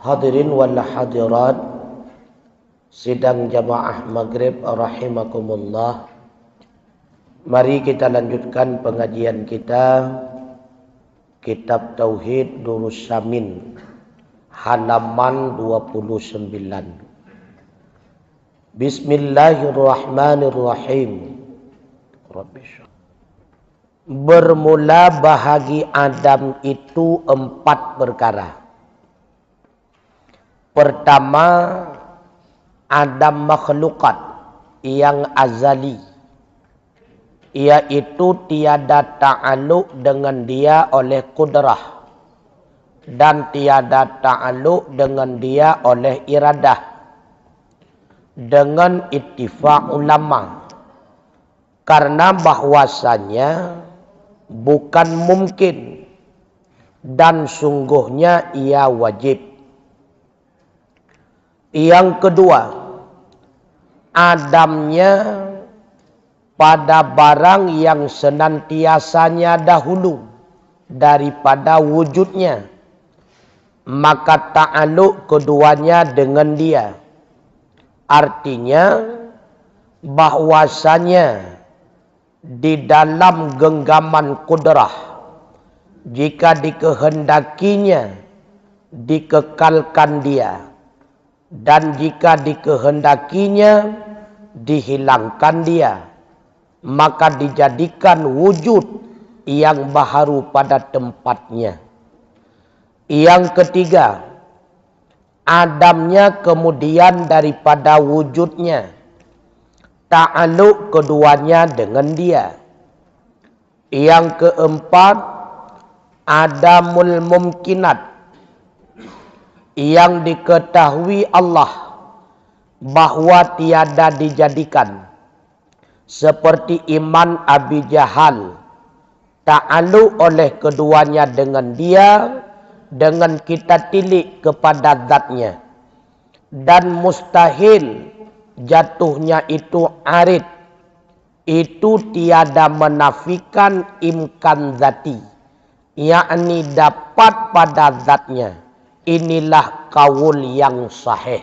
Hadirin wal hadirat sidang jamaah maghrib rahimakumullah. Mari kita lanjutkan pengajian kita Kitab Tauhid Durus Samin halaman 29. Bismillahirrahmanirrahim. Bermula bahagi Adam itu 4 perkara. Pertama, Adam makhlukat yang azali, yaitu tiada ta'aluk dengan dia oleh kudrah dan tiada ta'aluk dengan dia oleh iradah. Dengan ittifaq ulama, karena bahwasanya bukan mungkin dan sungguhnya ia wajib. Yang kedua, Adamnya pada barang yang senantiasanya dahulu daripada wujudnya, maka ta'aluk keduanya dengan dia. Artinya bahwasanya di dalam genggaman kudrah, jika dikehendakinya dikekalkan dia, dan jika dikehendakinya dihilangkan dia, maka dijadikan wujud yang baharu pada tempatnya. Yang ketiga, Adamnya kemudian daripada wujudnya, ta'aluk keduanya dengan dia. Yang keempat, Adamul mumkinat, yang diketahui Allah bahwa tiada dijadikan, seperti iman Abi Jahal, ta'aluk oleh keduanya dengan dia, dengan kita tilik kepada zatnya, dan mustahil jatuhnya itu arid, itu tiada menafikan imkan zati, yakni dapat pada zatnya. Inilah kaul yang sahih.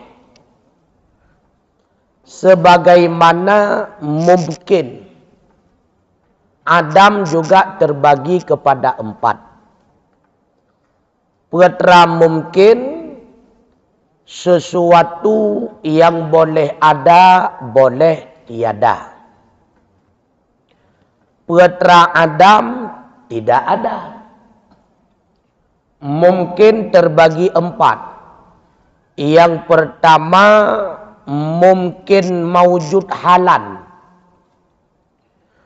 Sebagaimana mungkin, Adam juga terbagi kepada 4. Pertama, mungkin sesuatu yang boleh ada, boleh tiada. Pertama, Adam tidak ada. Mungkin terbagi 4. Yang pertama, mungkin maujud halan.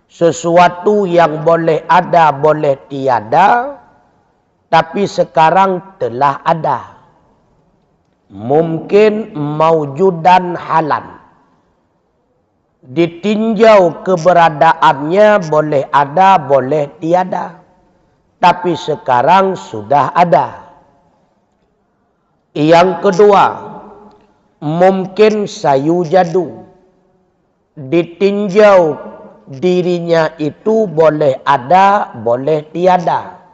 Sesuatu yang boleh ada, boleh tiada, tapi sekarang telah ada. Mungkin maujudan halan. Ditinjau keberadaannya boleh ada, boleh tiada, tapi sekarang sudah ada. Yang kedua, mungkin sayujadu. Ditinjau dirinya itu boleh ada, boleh tiada.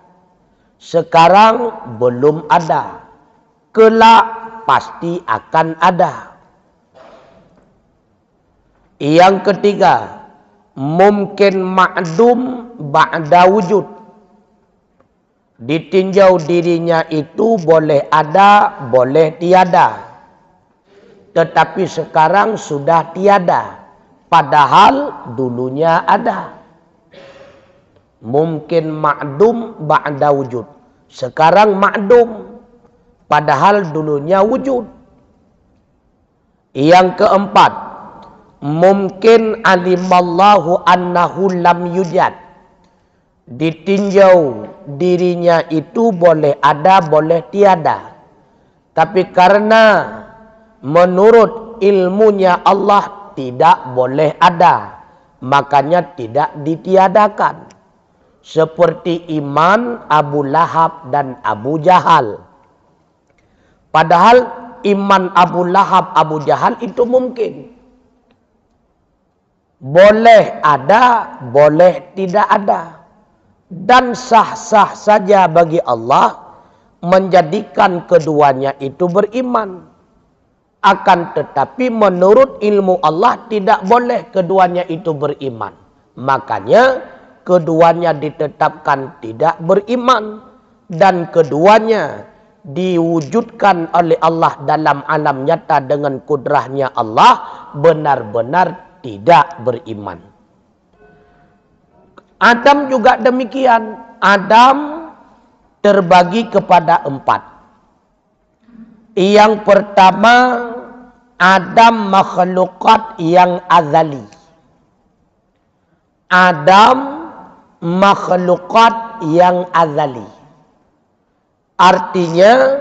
Sekarang belum ada. Kelak pasti akan ada. Yang ketiga, mungkin ma'dum ba'da wujud. Ditinjau dirinya itu boleh ada, boleh tiada, tetapi sekarang sudah tiada, padahal dulunya ada. Mungkin ma'dum ba'da wujud. Sekarang ma'dum, padahal dulunya wujud. Yang keempat, mungkin alimallahu annahu lam yujad. Ditinjau dirinya itu boleh ada, boleh tiada, tapi karena menurut ilmunya Allah tidak boleh ada, makanya tidak ditiadakan. Seperti iman Abu Lahab dan Abu Jahal. Padahal iman Abu Lahab, Abu Jahal itu mungkin. Boleh ada, boleh tidak ada. Dan sah-sah saja bagi Allah menjadikan keduanya itu beriman. Akan tetapi menurut ilmu Allah tidak boleh keduanya itu beriman. Makanya keduanya ditetapkan tidak beriman. Dan keduanya diwujudkan oleh Allah dalam alam nyata dengan kudrahnya Allah benar-benar tidak beriman. Adam juga demikian. Adam terbagi kepada 4. Yang pertama, Adam makhlukat yang azali. Adam makhlukat yang azali. Artinya,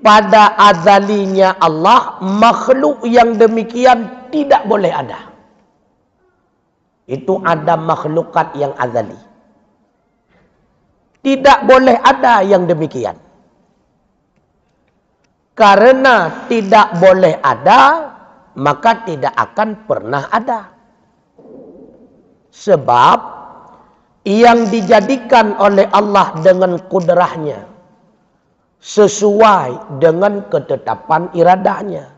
pada azalinya Allah, makhluk yang demikian tidak boleh ada. Itu Adam makhlukat yang azali. Tidak boleh ada yang demikian. Karena tidak boleh ada, maka tidak akan pernah ada. Sebab yang dijadikan oleh Allah dengan kudrahnya sesuai dengan ketetapan iradahnya.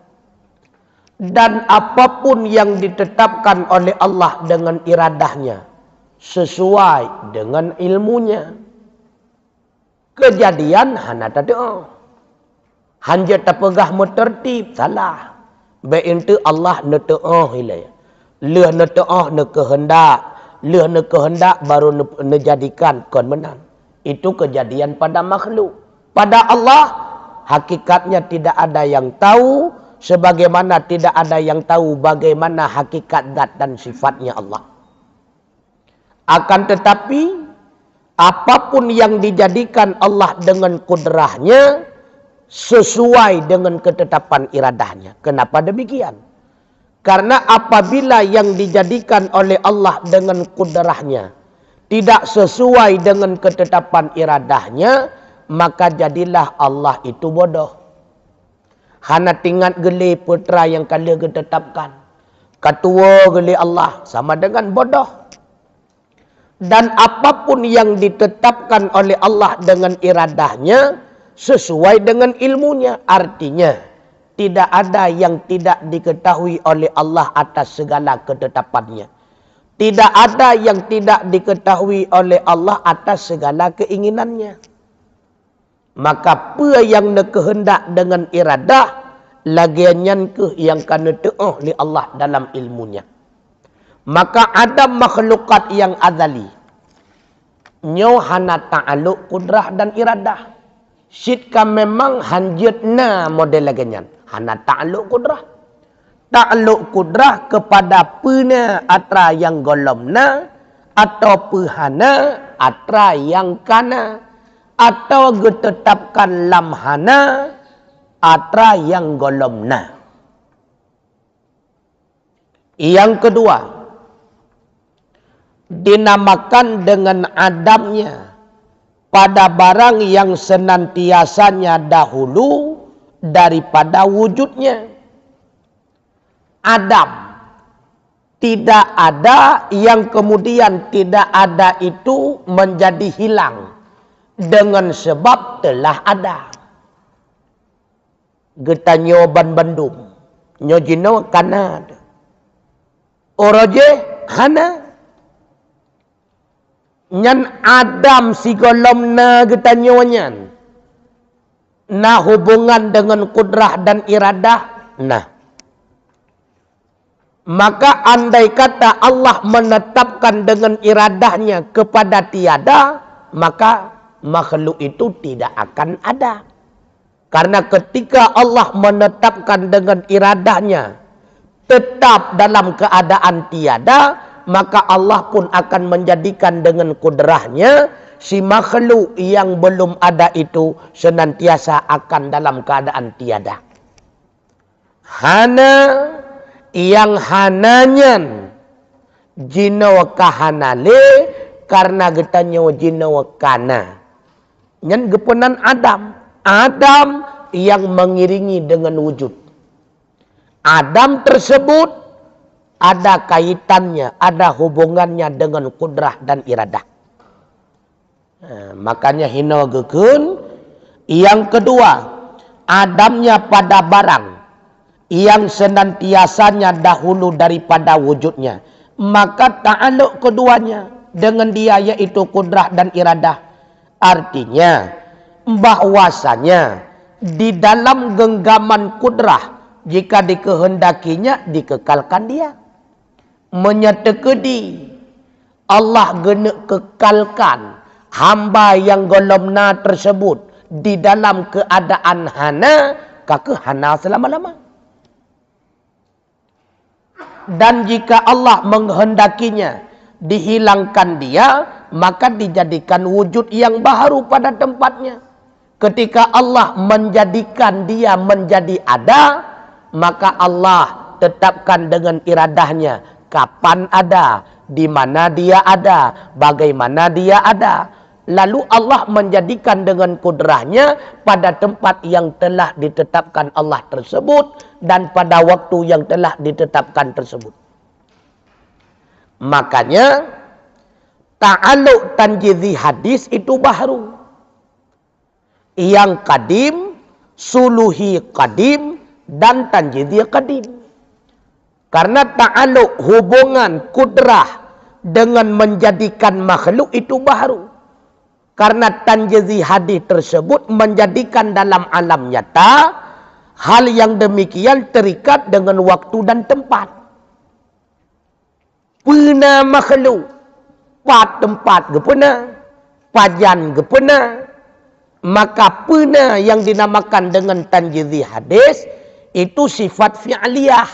Dan apapun yang ditetapkan oleh Allah dengan iradahnya sesuai dengan ilmunya. Kejadian hana tadi. Hanya terpegah metertib salah. Baik itu Allah nete'ah hilai. Leh nete'ah ne kehendak. Leh ne kehendak baru ne jadikan kon menang. Itu kejadian pada makhluk. Pada Allah hakikatnya tidak ada yang tahu. Sebagaimana tidak ada yang tahu bagaimana hakikat zat dan sifatnya Allah. Akan tetapi apapun yang dijadikan Allah dengan kudrahnya sesuai dengan ketetapan iradahnya. Kenapa demikian? Karena apabila yang dijadikan oleh Allah dengan kudrahnya tidak sesuai dengan ketetapan iradahnya, maka jadilah Allah itu bodoh. Hana tingkat geli putra yang kala ditetapkan. Ketua geli Allah sama dengan bodoh. Dan apapun yang ditetapkan oleh Allah dengan iradahnya sesuai dengan ilmunya. Artinya, tidak ada yang tidak diketahui oleh Allah atas segala ketetapannya. Tidak ada yang tidak diketahui oleh Allah atas segala keinginannya. Maka apa yang kehendak dengan iradah, lagiannya ke yang kena te'ah oleh Allah dalam ilmunya. Maka ada makhlukat yang azali. Nyo hana ta'aluk kudrah dan iradah. Sitka memang hanjutna model laginya. Hana ta'aluk kudrah. Ta'aluk kudrah kepada pena atra yang golomna. Atau pehana atra yang kana. Atau getetapkan lamhana atra yang golomna. Yang kedua, dinamakan dengan adamnya pada barang yang senantiasanya dahulu daripada wujudnya. Adam. Tidak ada yang kemudian tidak ada itu menjadi hilang. Dengan sebab telah ada. Getanyo ban bandum. Nyo jino kana. Oroje hana. Nyan Adam si golomna getanyo nyan. Nah hubungan dengan kudrah dan iradah. Nah. Maka andai kata Allah menetapkan dengan iradahnya kepada tiada, maka makhluk itu tidak akan ada. Karena ketika Allah menetapkan dengan iradahnya tetap dalam keadaan tiada, maka Allah pun akan menjadikan dengan kudrahnya si makhluk yang belum ada itu senantiasa akan dalam keadaan tiada. Hana yang hananyan jinawa kahanale karena getanyo jinawa kana. Nyan gepenan Adam. Adam yang mengiringi dengan wujud. Adam tersebut ada kaitannya, ada hubungannya dengan kudrah dan iradah. Makanya hina gekun Yang kedua, adamnya pada barang yang senantiasanya dahulu daripada wujudnya. Maka ta'aluk keduanya dengan dia, yaitu kudrah dan iradah. Artinya bahwasanya di dalam genggaman kudrah, jika dikehendakinya dikekalkan dia. Menyetekedi Allah gena kekalkan hamba yang golomna tersebut di dalam keadaan hana, kake hana selama-lama. Dan jika Allah menghendakinya dihilangkan dia, maka dijadikan wujud yang baru pada tempatnya. Ketika Allah menjadikan dia menjadi ada, maka Allah tetapkan dengan iradahnya kapan ada, di mana dia ada, bagaimana dia ada. Lalu Allah menjadikan dengan kudrahnya pada tempat yang telah ditetapkan Allah tersebut dan pada waktu yang telah ditetapkan tersebut. Makanya ta'aluk tanjizi hadis itu baru. Yang kadim, suluhi kadim, dan tanjizi kadim. Karena ta'aluk hubungan kudrah dengan menjadikan makhluk itu baru. Karena tanjizi hadis tersebut menjadikan dalam alam nyata hal yang demikian terikat dengan waktu dan tempat. Pena makhluk, pat tempat ke pena, pajan ke pena. Maka pena yang dinamakan dengan tanjizi hadis itu sifat fi'liyah.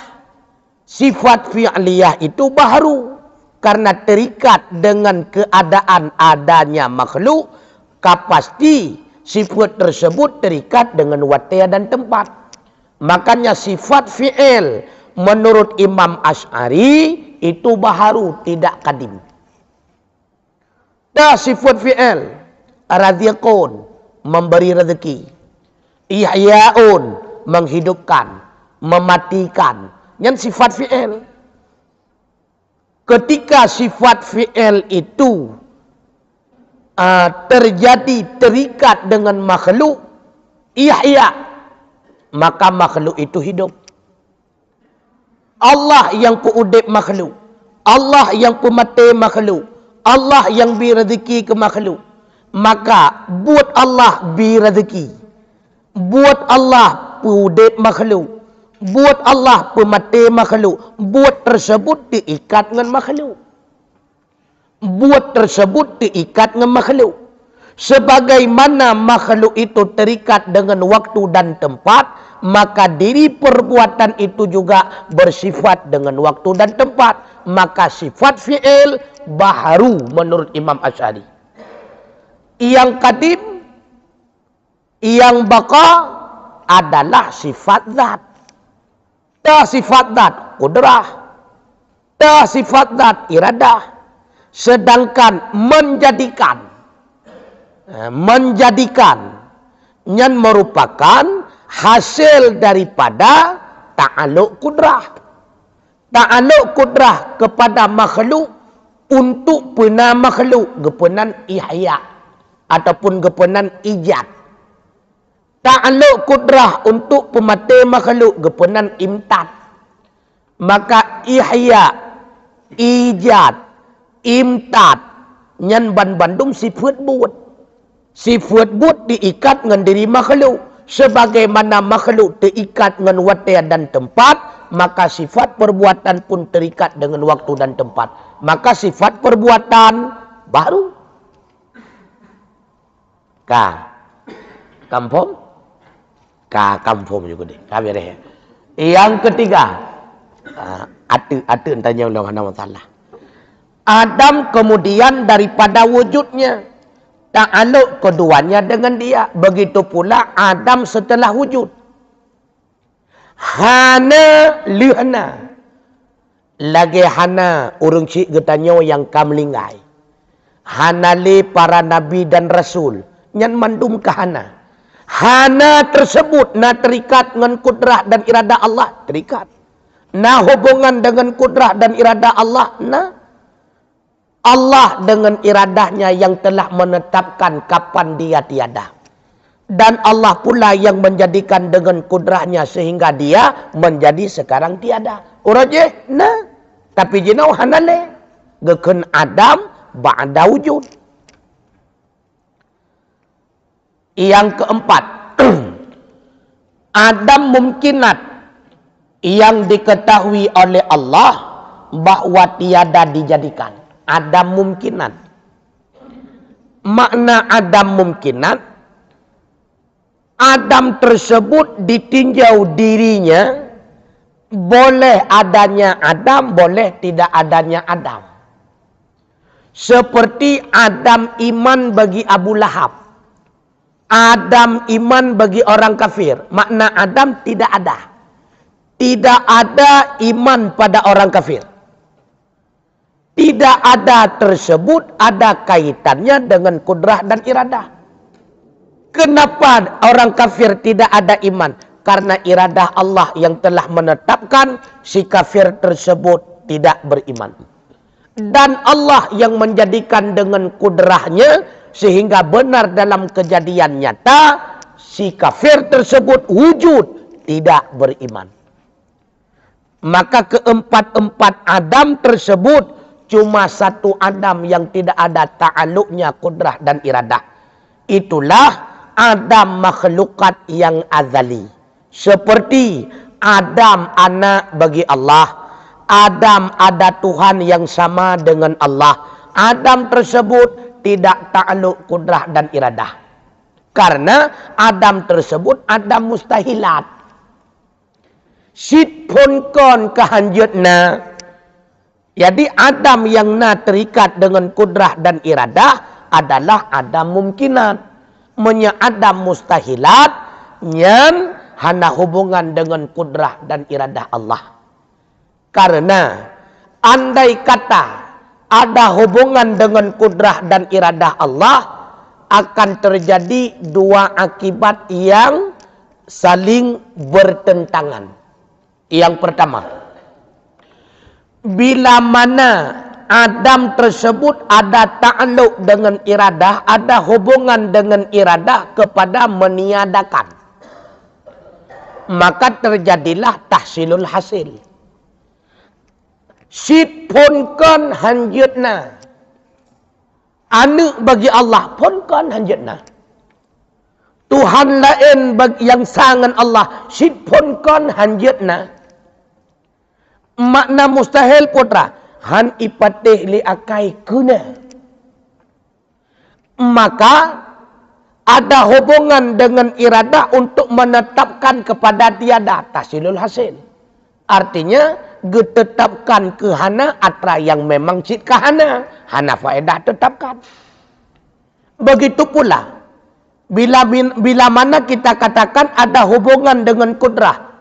Sifat fi'liyah itu baru karena terikat dengan keadaan adanya makhluk, pasti sifat tersebut terikat dengan waktu dan tempat. Makanya sifat fi'il menurut Imam Asy'ari itu baru, tidak kadim. Dah sifat fi'il, razaqun, memberi rezeki, ihya'un, menghidupkan, mematikan. Yang sifat fi'il. Ketika sifat fi'il itu terjadi terikat dengan makhluk, ihya, maka makhluk itu hidup. Allah yang peudip makhluk, Allah yang pemati makhluk, Allah yang beri rezeki ke makhluk. Maka buat Allah beri rezeki, buat Allah peudip makhluk, buat Allah pemati makhluk, buat tersebut diikat dengan makhluk. Buat tersebut diikat dengan makhluk. Sebagaimana makhluk itu terikat dengan waktu dan tempat, maka diri perbuatan itu juga bersifat dengan waktu dan tempat. Maka sifat fi'il baharu menurut Imam Asy'ari. Yang kadim, yang baqa adalah sifat zat. Ta sifat zat kudrah, ta sifat zat iradah. Sedangkan menjadikan yang merupakan hasil daripada ta'aluk kudrah. Ta'aluk kudrah kepada makhluk untuk pena makhluk, gepenan ihya ataupun gepenan ijad. Ta'aluk kudrah untuk pemati makhluk, gepenan imtad. Maka ihya, ijad, imtad nyan bandung sifat buat. Sifat buat diikat dengan diri makhluk. Sebagaimana makhluk terikat dengan waktu dan tempat, maka sifat perbuatan pun terikat dengan waktu dan tempat. Maka sifat perbuatan baru. Kampung? Kampung juga deh. Yang ketiga, atu tanya Allah Taala. Adam kemudian daripada wujudnya, ta'aluk keduanya dengan dia. Begitu pula Adam setelah wujud. Hana lihna. Lagi hana urung cik getanyo yang kamlingai. Hana li para nabi dan rasul. Nyan mandum ke hana. Hana tersebut na terikat dengan kudrah dan iradah Allah. Terikat. Na hubungan dengan kudrah dan iradah Allah. Na Allah dengan iradahnya yang telah menetapkan kapan dia tiada. Dan Allah pula yang menjadikan dengan kudrahnya sehingga dia menjadi sekarang tiada. Urajeh, nah. Tapi jenau hanale. Gekun Adam ba'da wujud. Yang keempat. Adam mungkinat yang diketahui oleh Allah bahwa tiada dijadikan. Adam mungkinat. Makna Adam mungkinat, Adam tersebut ditinjau dirinya, boleh adanya Adam, boleh tidak adanya Adam. Seperti Adam iman bagi Abu Lahab, Adam iman bagi orang kafir. Makna Adam tidak ada. Tidak ada iman pada orang kafir. Tidak ada tersebut ada kaitannya dengan kudrah dan iradah. Kenapa orang kafir tidak ada iman? Karena iradah Allah yang telah menetapkan si kafir tersebut tidak beriman. Dan Allah yang menjadikan dengan kudrahnya sehingga benar dalam kejadian nyata si kafir tersebut wujud tidak beriman. Maka keempat-empat Adam tersebut cuma satu Adam yang tidak ada ta'aluknya kudrah dan iradah. Itulah Adam makhlukat yang azali. Seperti Adam anak bagi Allah. Adam ada Tuhan yang sama dengan Allah. Adam tersebut tidak ta'aluk kudrah dan iradah. Karena Adam tersebut Adam mustahilat. Sid pun kon kehanjutna. Jadi Adam yang terikat dengan kudrah dan iradah adalah Adam mungkinat. Menya Adam mustahilat yang hana hubungan dengan kudrah dan iradah Allah. Karena andai kata ada hubungan dengan kudrah dan iradah Allah, akan terjadi dua akibat yang saling bertentangan. Yang pertama, bila mana Adam tersebut ada ta'aluk dengan iradah, ada hubungan dengan iradah kepada meniadakan, maka terjadilah tahsilul hasil. Sid pun kan hanjutna. Anu bagi Allah pun kan hanjutna. Tuhan lain bagi yang sangan Allah, sid pun kan hanjutna. Makna mustahil putra han ipatih li akai guna. Maka ada hubungan dengan iradah untuk menetapkan kepada tiada tahsilul hasil. Artinya ditetapkan ke hana atra yang memang cit kahana, hana faedah tetapkan. Begitu pula bila mana kita katakan ada hubungan dengan kudrah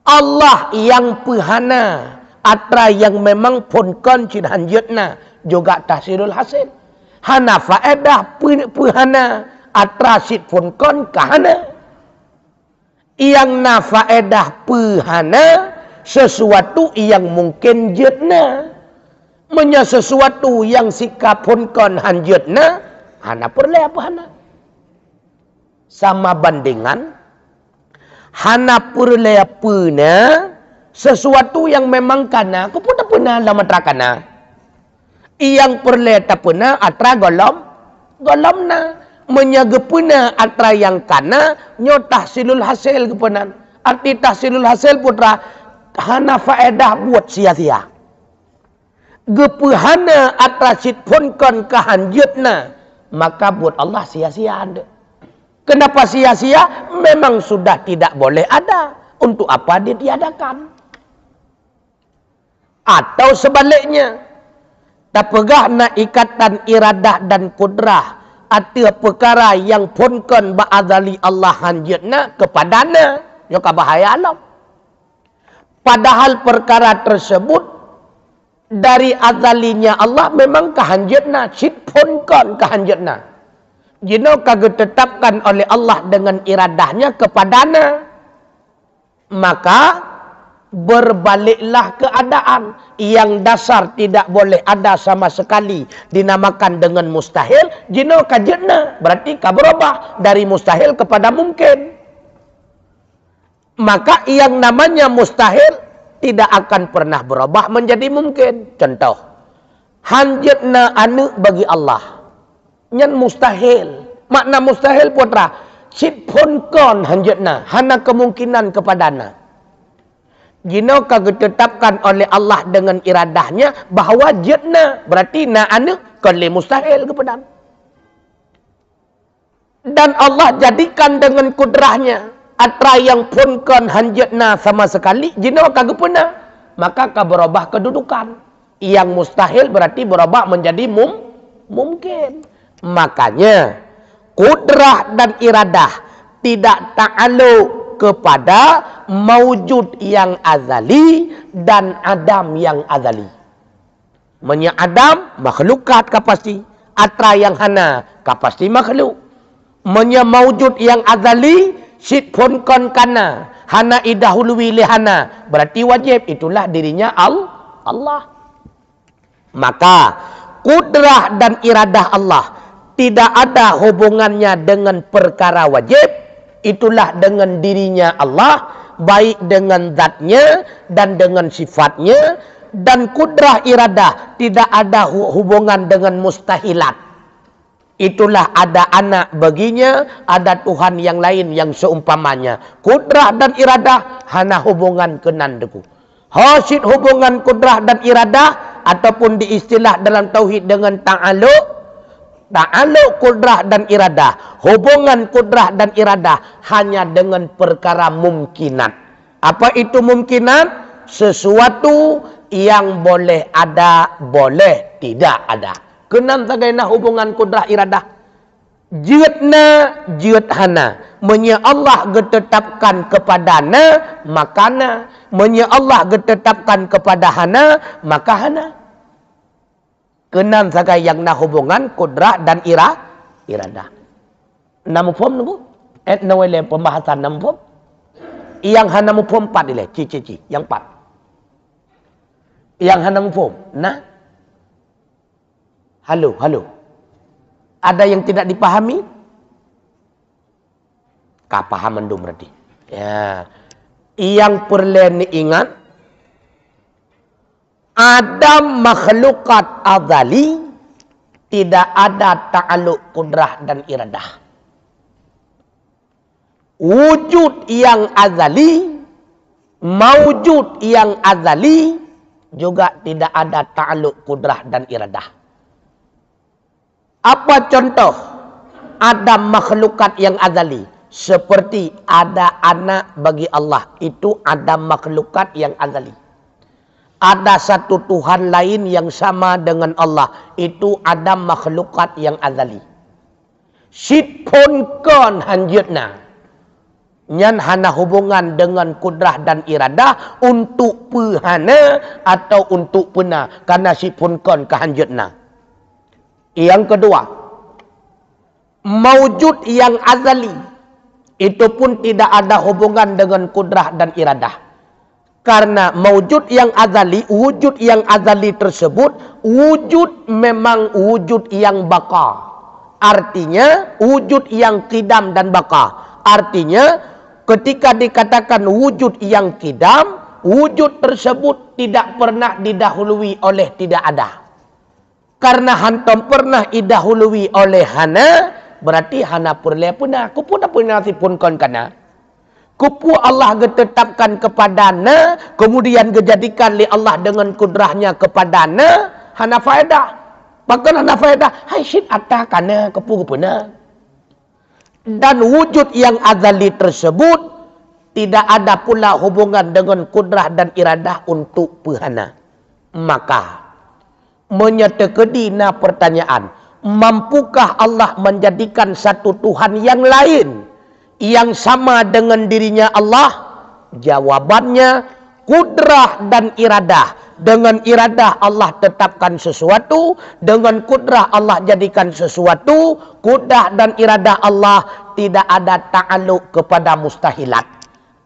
Allah yang pehana atra yang memang punkan cid hanjutna juga tahsilul hasil. Hana faedah pehana atra cid punkan kahana. Yang na faedah pehana sesuatu yang mungkin jetna. Menya sesuatu yang sikap punkan hanjutna hana perle apa hana. Sama bandingan hana perle puna sesuatu yang memang kana aku pun tak pernah lama terakana. Yang perle tak pernah atra golom na menyagepuna atra yang kana nyo tahsilul hasil kepenan. Arti tahsilul hasil putra hana faedah buat sia-sia. Gepehana atra sit pun kon kahanjutna maka buat Allah sia-sia anda. Kenapa sia-sia? Memang sudah tidak boleh ada. Untuk apa ditiadakan? Atau sebaliknya, tak pegah na ikatan iradah dan kudrah atau perkara yang punkan ba'adali Allah hanjutna kepadana, nyoka bahaya alam. Padahal perkara tersebut dari azalinya Allah memang kehanjutna, sit punkan kehanjutna. Jino kagak tetapkan oleh Allah dengan iradahnya kepadana. Maka berbaliklah keadaan yang dasar tidak boleh ada sama sekali dinamakan dengan mustahil. Jino kajena berarti ka berubah dari mustahil kepada mungkin. Maka yang namanya mustahil tidak akan pernah berubah menjadi mungkin. Contoh, hanjatna anu bagi Allah nyan mustahil. Makna mustahil putra sit pun kon hanjatna hana kemungkinan kepadana. Jino kagak ditetapkan oleh Allah dengan iradahnya bahawa jatna berarti na anu kali mustahil kepada. Dan Allah jadikan dengan kudrahnya atra yang pun kon hanjatna sama sekali jino kagak pernah, maka ka berubah kedudukan. Yang mustahil berarti berubah menjadi mungkin. Makanya kudrah dan iradah tidak ta'alluq kepada maujud yang azali dan adam yang azali. Menya adam makhlukat kapasti, atra yang hana kapasti makhluk. Menya maujud yang azali sit pun kon kana hana idahului lehana berarti wajib, itulah dirinya Allah. Maka kudrah dan iradah Allah tidak ada hubungannya dengan perkara wajib. Itulah dengan dirinya Allah, baik dengan zatnya dan dengan sifatnya. Dan kudrah iradah tidak ada hubungan dengan mustahilat. Itulah ada anak baginya, ada Tuhan yang lain yang seumpamanya. Kudrah dan iradah hana hubungan kenandeku. Hasid hubungan kudrah dan iradah ataupun diistilah dalam tauhid dengan ta'alluq. Ta'alluq kudrah dan iradah, hubungan kudrah dan iradah hanya dengan perkara mungkinat. Apa itu mungkinat? Sesuatu yang boleh ada, boleh tidak ada. Kenan tagaina hubungan kudrah iradah. Jiatna, jiat hana. Menya Allah getetapkan kepadana, makana. Menya Allah getetapkan kepada hana, maka hana. Kenan sagai yang na hubungan kudrah dan iradah. Namu pom nunggu? Nawele pembahasan namu pom? Yang hanamu pom 4 ile, cici yang 4. Yang hanamu pom. Nah. Halo. Ada yang tidak dipahami? Kapahaman dong berarti. Ya. Yang perlu diingat ada makhlukat azali, tidak ada ta'alluq kudrah dan iradah. Wujud yang azali, maujud yang azali, juga tidak ada ta'alluq kudrah dan iradah. Apa contoh? Ada makhlukat yang azali. Seperti ada anak bagi Allah. Itu ada makhlukat yang azali. Ada satu Tuhan lain yang sama dengan Allah. Itu ada makhlukat yang azali. Sit pun kon hanjutna. Nyan hana hubungan dengan kudrah dan iradah untuk pehana atau untuk pena. Karena sit pun kon kehanjutna. Yang kedua. Maujud yang azali. Itu pun tidak ada hubungan dengan kudrah dan iradah. Karena mewujud yang azali, wujud yang azali tersebut, wujud memang wujud yang baka. Artinya, wujud yang kidam dan baka. Artinya, ketika dikatakan wujud yang kidam, wujud tersebut tidak pernah didahului oleh tidak ada. Karena hantam pernah didahului oleh hana, berarti hana purle punah. Kupuna punah si pun kon kana. Kupu Allah getetapkan kepadana, kemudian dijadikan oleh Allah dengan kudrahnya kepadana, hana faedah. Bahkan hana faedah, hai syid atta kana kupu kupuna. Dan wujud yang azali tersebut tidak ada pula hubungan dengan kudrah dan iradah untuk pehana. Maka menyetekedina pertanyaan, mampukah Allah menjadikan satu Tuhan yang lain yang sama dengan dirinya Allah? Jawabannya kudrah dan iradah. Dengan iradah Allah tetapkan sesuatu, dengan kudrah Allah jadikan sesuatu. Kudrah dan iradah Allah tidak ada ta'alluq kepada mustahilat.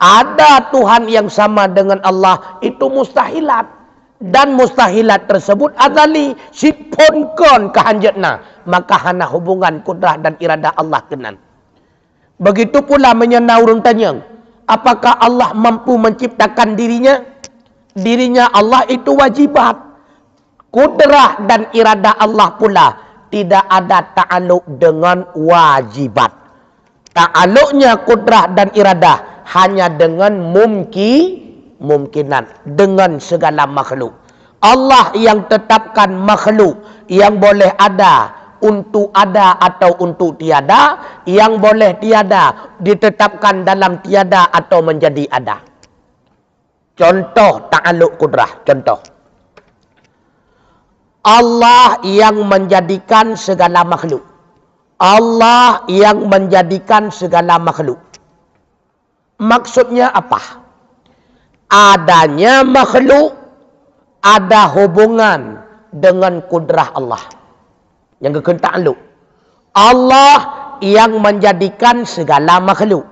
Ada Tuhan yang sama dengan Allah, itu mustahilat. Dan mustahilat tersebut azali, sipun kon kehanjatna. Maka hana hubungan kudrah dan iradah Allah kenan. Begitu pula menyenau urang tanya, apakah Allah mampu menciptakan dirinya? Dirinya Allah itu wajibat. Kudrah dan iradah Allah pula tidak ada ta'aluk dengan wajibat. Ta'aluknya kudrah dan iradah hanya dengan mungkinan, dengan segala makhluk. Allah yang tetapkan makhluk yang boleh ada untuk ada atau untuk tiada, yang boleh tiada ditetapkan dalam tiada atau menjadi ada. Contoh ta'aluk kudrah, contoh. Allah yang menjadikan segala makhluk. Allah yang menjadikan segala makhluk. Maksudnya apa? Adanya makhluk ada hubungan dengan kudrah Allah. Yang kekal ta'aluk. Allah yang menjadikan segala makhluk.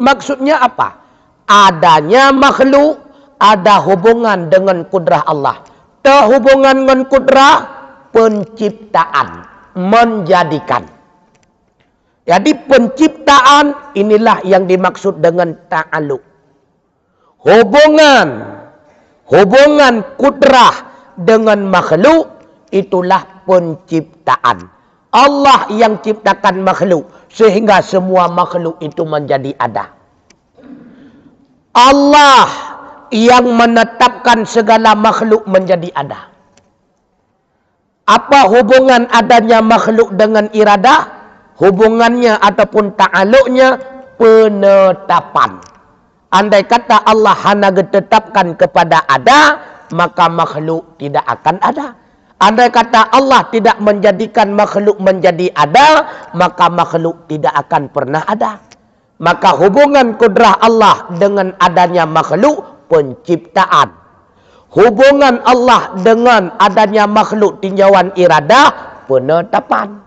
Maksudnya apa? Adanya makhluk ada hubungan dengan kudrah Allah. Terhubungan dengan kudrah penciptaan, menjadikan. Jadi penciptaan inilah yang dimaksud dengan ta'aluk. Hubungan kudrah dengan makhluk itulah penciptaan. Allah yang ciptakan makhluk sehingga semua makhluk itu menjadi ada. Allah yang menetapkan segala makhluk menjadi ada. Apa hubungan adanya makhluk dengan iradah? Hubungannya ataupun ta'aluknya penetapan. Andai kata Allah hanya ditetapkan kepada ada, maka makhluk tidak akan ada. Andai kata Allah tidak menjadikan makhluk menjadi ada, maka makhluk tidak akan pernah ada. Maka hubungan kudrah Allah dengan adanya makhluk penciptaan. Hubungan Allah dengan adanya makhluk tinjauan iradah penetapan.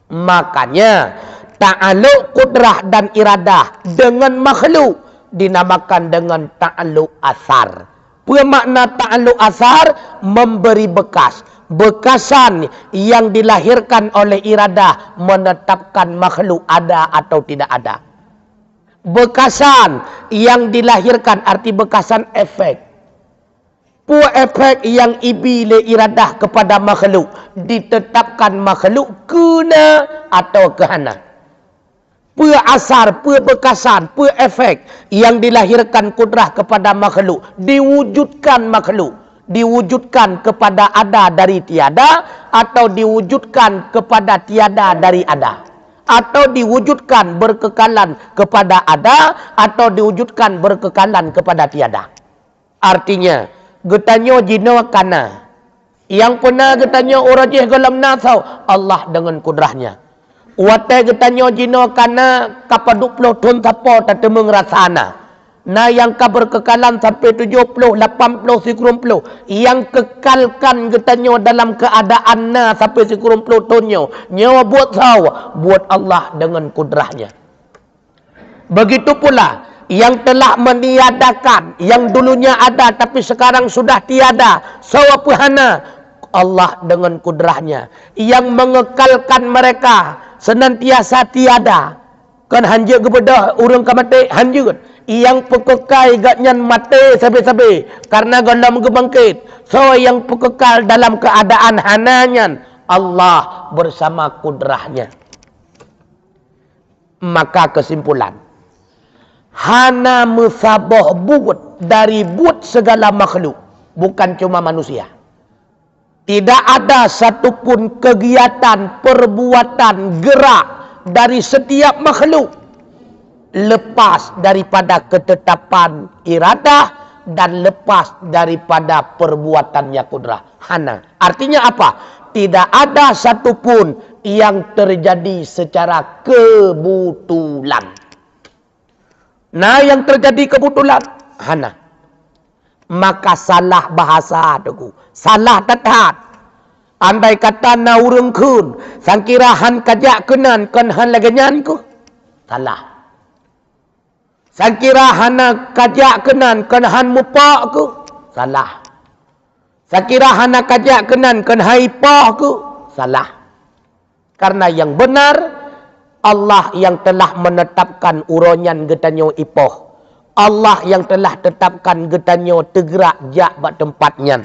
Makanya ta'aluk kudrah dan iradah dengan makhluk dinamakan dengan ta'aluk asar. Bermakna ta'aluk asar memberi bekas. Bekasan yang dilahirkan oleh iradah menetapkan makhluk ada atau tidak ada. Bekasan yang dilahirkan arti bekasan efek. Efek yang ibile iradah kepada makhluk ditetapkan makhluk kena atau kehana. Asar, bekasan, efek yang dilahirkan kudrah kepada makhluk diwujudkan makhluk, diwujudkan kepada ada dari tiada atau diwujudkan kepada tiada dari ada, atau diwujudkan berkekalan kepada ada atau diwujudkan berkekalan kepada tiada. Artinya getanyo jino kana. Yang pernah getanyo urajih galam nasau Allah dengan kudrahnya. Watai getanyo jino kana kapaduk puluh tun tapo tatemeng rasana. Nah yang berkekalan sampai 70, 80, 90. Yang kekalkan getanyo dalam keadaan na sampai 90 tunyo. Nyawa buat saw, buat Allah dengan kudrahnya. Begitu pula yang telah meniadakan, yang dulunya ada tapi sekarang sudah tiada, sawapahana Allah dengan kudrahnya. Yang mengekalkan mereka senantiasa tiada, kan hanjir kepada orang kamate hanjir. Yang pekekal gatnyan mati sabi-sabi karena galam gebangkit. So yang pekekal dalam keadaan hananyan Allah bersama kudrahnya. Maka kesimpulan, hana musabah buat dari buat segala makhluk, bukan cuma manusia. Tidak ada satupun kegiatan, perbuatan, gerak dari setiap makhluk lepas daripada ketetapan iradah dan lepas daripada perbuatannya kudrah. Hana. Artinya apa? Tidak ada satupun yang terjadi secara kebetulan. Nah, yang terjadi kebetulan, hana. Maka salah bahasa tuku. Salah tatat. Andai kata na urang kun, sangkira han kajak kenan kan han laganyan ku. Salah. Sakira hana kajak kenan han mupak ku, salah. Sakira hana kajak kenan hai pah ku, salah. Karena yang benar Allah yang telah menetapkan uronyan getanyo ipoh. Allah yang telah tetapkan getanyo tegrak jak bak tempatnya.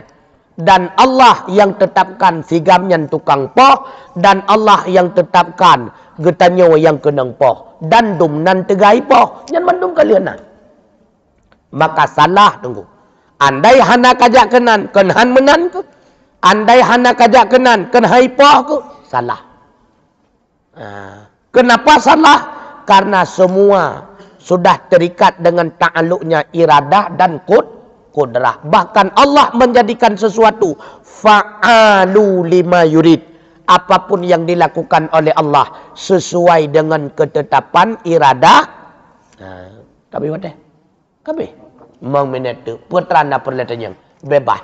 Dan Allah yang tetapkan sigamnya tukang poh. Dan Allah yang tetapkan getanyo yang kenang poh. Dan dum nan tegai poh. Yang mandum kalian. Maka salah tunggu. Andai hana kajak kenan han menan ke. Andai hana kajak kenan hai poh ke. Salah. Kenapa salah? Karena semua sudah terikat dengan ta'aluknya iradah dan kudrah. Bahkan Allah menjadikan sesuatu fa'alu lima yurid. Apapun yang dilakukan oleh Allah sesuai dengan ketetapan iradah. Tapi wadah. Kabe. Mang minat tu putrana perletanya bebas.